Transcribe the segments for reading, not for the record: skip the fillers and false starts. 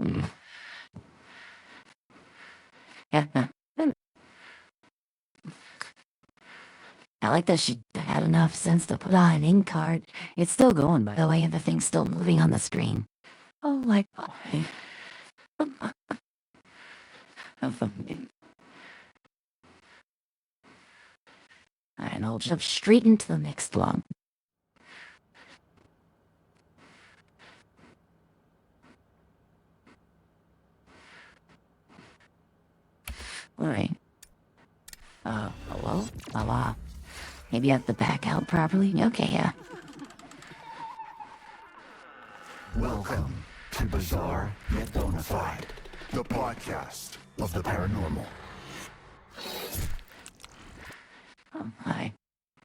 Yeah. I like that she had enough sense to put on an ink card. It's still going, by the way, and the thing's still moving on the screen. Oh my god. And I'll jump straight into the next one. Alright. Hello? Maybe I have to back out properly? Okay, yeah. Welcome to Bizarre Yet Bonafide, the podcast of the paranormal. Hi.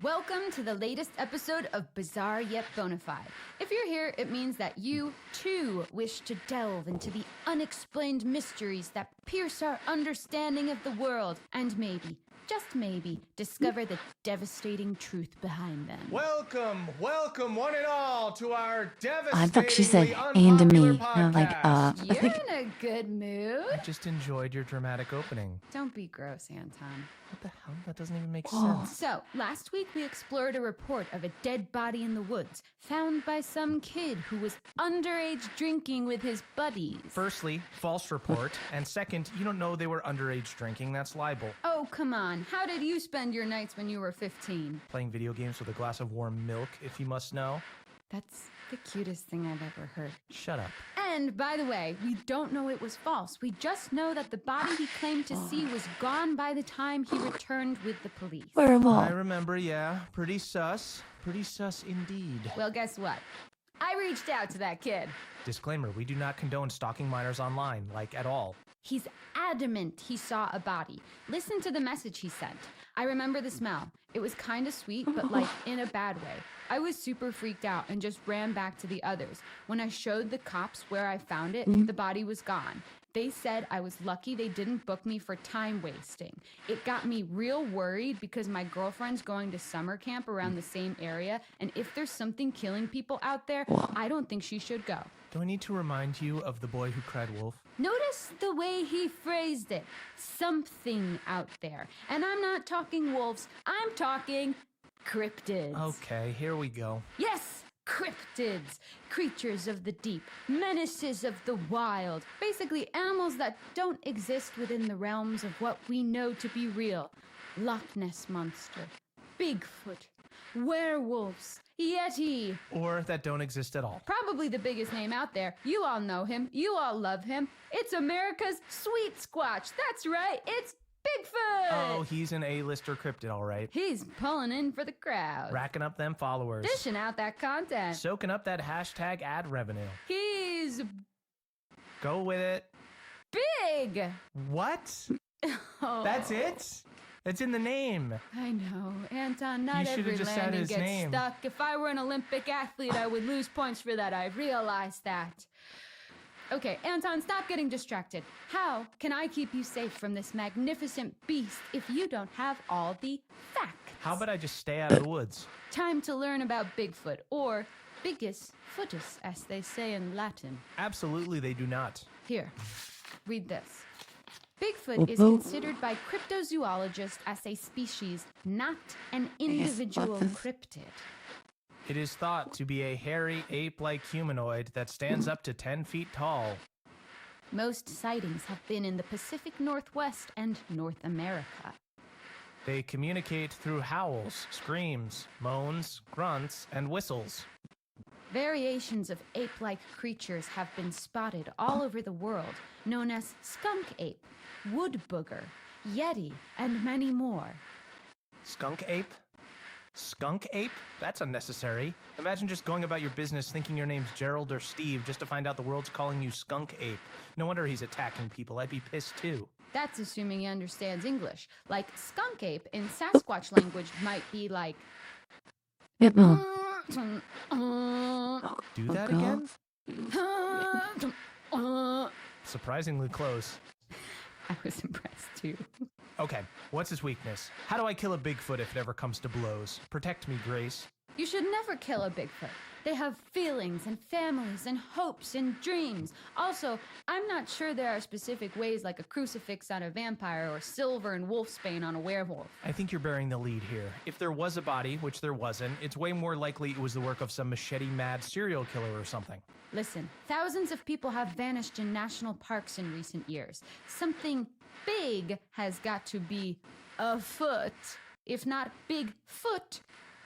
Welcome to the latest episode of Bizarre Yet Bonafide. If you're here, it means that you, too, wish to delve into the unexplained mysteries that pierce our understanding of the world, and maybe, just maybe, discover the devastating truth behind them. Welcome, one and all, to our devastatingly I thought she said, and to me. podcast. You're in a good mood. I just enjoyed your dramatic opening. Don't be gross, Anton. What the hell? That doesn't even make sense. So, last week we explored a report of a dead body in the woods, found by some kid who was underage drinking with his buddies. Firstly, false report, and second, you don't know they were underage drinking. That's libel. Oh, come on. How did you spend your nights when you were 15? Playing video games with a glass of warm milk, if you must know. That's the cutest thing I've ever heard. Shut up. And, by the way, we don't know it was false. We just know that the body he claimed to see was gone by the time he returned with the police. Horrible. I remember, yeah. Pretty sus. Pretty sus indeed. Well, guess what? I reached out to that kid. Disclaimer, we do not condone stalking minors online, like at all. He's adamant he saw a body. Listen to the message he sent. I remember the smell. It was kind of sweet, but like in a bad way. I was super freaked out and just ran back to the others. When I showed the cops where I found it, the body was gone. They said I was lucky they didn't book me for time wasting. It got me real worried because my girlfriend's going to summer camp around the same area, and if there's something killing people out there, I don't think she should go. Do I need to remind you of the boy who cried wolf? Notice the way he phrased it. Something out there. And I'm not talking wolves, I'm talking cryptids. Okay, here we go. Yes, cryptids. Creatures of the deep, menaces of the wild. Basically, animals that don't exist within the realms of what we know to be real. Loch Ness Monster, Bigfoot, werewolves, Yeti. Or that don't exist at all. Probably the biggest name out there. You all know him. You all love him. It's America's Sweet Squatch. That's right. It's Bigfoot. Oh, he's an A-lister cryptid, all right. He's pulling in for the crowd. Racking up them followers. Dishing out that content. Soaking up that hashtag ad revenue. He's Go with it. big. What? Oh, That's it? It's in the name. I know. Anton, not You should've every just said landing his gets name. stuck. If I were an Olympic athlete, I would lose points for that. I realize that. Okay, Anton, stop getting distracted. How can I keep you safe from this magnificent beast if you don't have all the facts? How about I just stay out of the woods? Time to learn about Bigfoot, or Bigus footus, as they say in Latin. Absolutely, they do not. Here, read this. Bigfoot is considered by cryptozoologists as a species, not an individual cryptid. It is thought to be a hairy, ape-like humanoid that stands up to 10 feet tall. Most sightings have been in the Pacific Northwest and North America. They communicate through howls, screams, moans, grunts, and whistles. Variations of ape-like creatures have been spotted all over the world, known as skunk ape, wood booger, yeti, and many more. Skunk ape? Skunk ape? That's unnecessary. Imagine just going about your business thinking your name's Gerald or Steve just to find out the world's calling you skunk ape. No wonder he's attacking people. I'd be pissed too. That's assuming he understands English. Like skunk ape in Sasquatch language might be like... Do that again? Surprisingly close. I was impressed too. Okay, what's his weakness? How do I kill a Bigfoot if it ever comes to blows? Protect me, Grace. You should never kill a Bigfoot. They have feelings and families and hopes and dreams. Also, I'm not sure there are specific ways like a crucifix on a vampire or silver and wolfsbane on a werewolf. I think you're bearing the lead here. If there was a body, which there wasn't, it's way more likely it was the work of some machete-mad serial killer or something. Listen, thousands of people have vanished in national parks in recent years. Something big has got to be afoot. If not Bigfoot,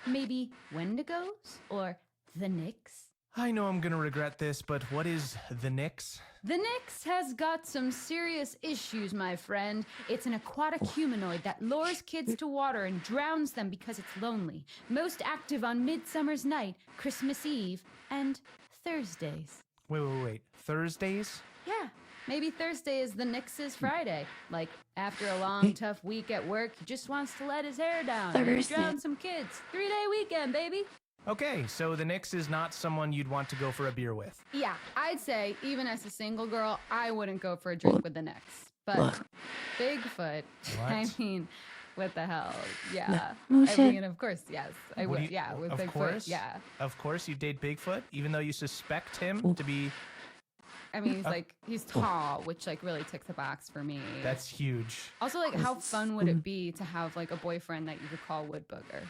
maybe Wendigos or the Nix? I know I'm gonna regret this, but what is the Nix? The Nix has got some serious issues, my friend. It's an aquatic humanoid that lures kids to water and drowns them because it's lonely. Most active on Midsummer's Night, Christmas Eve, and Thursdays. Wait. Thursdays? Yeah, maybe Thursday is the Nix's Friday. Like, after a long, tough week at work, he just wants to let his hair down and Thursday. drown some kids. 3-day weekend, baby. Okay, so the Nix is not someone you'd want to go for a beer with. Yeah, I'd say, even as a single girl, I wouldn't go for a drink with the Nix. But Bigfoot, I What? mean, what the hell? Yeah. No I shit. mean, of course, yes. I What do would. you- Yeah, with of Bigfoot. course? Yeah. Of course you'd date Bigfoot, even though you suspect him to be... I mean, he's tall, which, like, really ticks the box for me. That's huge. Also, like, how fun would it be to have, like, a boyfriend that you could call Woodbooger?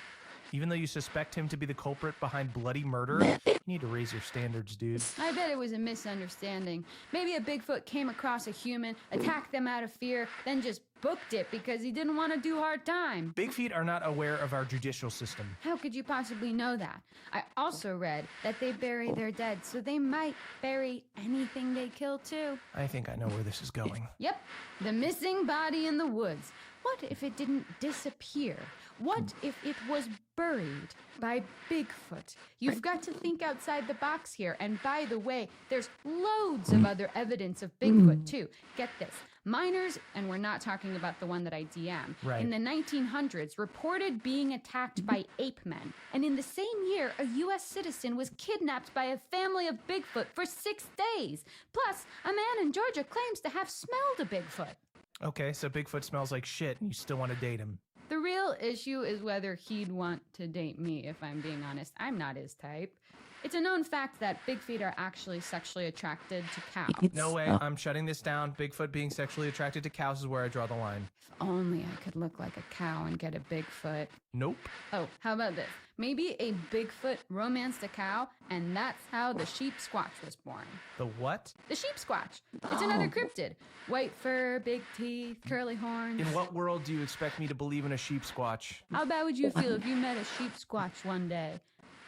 Even though you suspect him to be the culprit behind bloody murder, you need to raise your standards, dude. I bet it was a misunderstanding. Maybe a Bigfoot came across a human, attacked them out of fear, then just booked it because he didn't want to do hard time. Big feet are not aware of our judicial system. How could you possibly know that? I also read that they bury their dead, so they might bury anything they kill too. I think I know where this is going. Yep, the missing body in the woods. What if it didn't disappear? What if it was buried by Bigfoot? You've got to think outside the box here. And by the way, there's loads of other evidence of Bigfoot too. Get this. Miners, and we're not talking about the one that I DM, Right. in the 1900s reported being attacked by ape men. And in the same year, a U.S. citizen was kidnapped by a family of Bigfoot for 6 days. Plus, a man in Georgia claims to have smelled a Bigfoot. Okay, so Bigfoot smells like shit and you still want to date him. The real issue is whether he'd want to date me, if I'm being honest. I'm not his type. It's a known fact that Bigfeet are actually sexually attracted to cows. No way, I'm shutting this down. Bigfoot being sexually attracted to cows is where I draw the line. If only I could look like a cow and get a Bigfoot. Nope. Oh, how about this? Maybe a Bigfoot romanced a cow, and that's how the sheep squatch was born. The what? The sheep squatch. It's another cryptid. White fur, big teeth, curly horns. In what world do you expect me to believe in a sheep squatch? How bad would you feel if you met a sheep squatch one day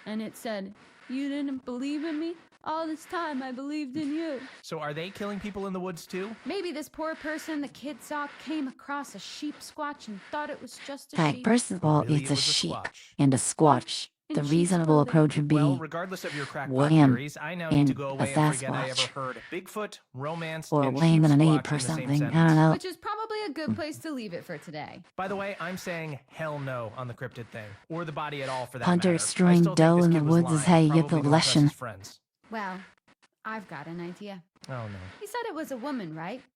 and it said, "You didn't believe in me? All this time I believed in you." So are they killing people in the woods too? Maybe this poor person the kid saw came across a sheep squatch and thought it was just a Like, sheep. first of all, Really, it's it a was a sheep squatch. and a squatch. The In sheep's reasonable clothing. approach would be Well, regardless of your crackpot Wham theories, I now need to go and away a and forget I Sasquatch. ever heard Bigfoot, romance, or and laying sheep on an squatch ape in or the same something. I sentence. don't know. Which is probably a good place to leave it for today. By the way, I'm saying hell no on the cryptid thing, or the body at all for that Hunter matter. I strewing still think dough this in the kid was woods is lying. how you get Probably the don't trust his lesson. friends. Well, I've got an idea. Oh no. He said it was a woman, right? Which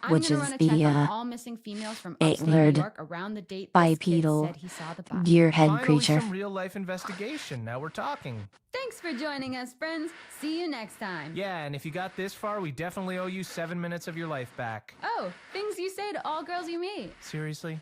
I'm gonna is run a check the, on all missing females from upstate New antlered York around the date this bipedal kid said he saw the body. deer-head Finally, creature. some real life investigation. Now we're talking. Thanks for joining us, friends. See you next time. Yeah, and if you got this far, we definitely owe you 7 minutes of your life back. Oh, things you say to all girls you meet. Seriously?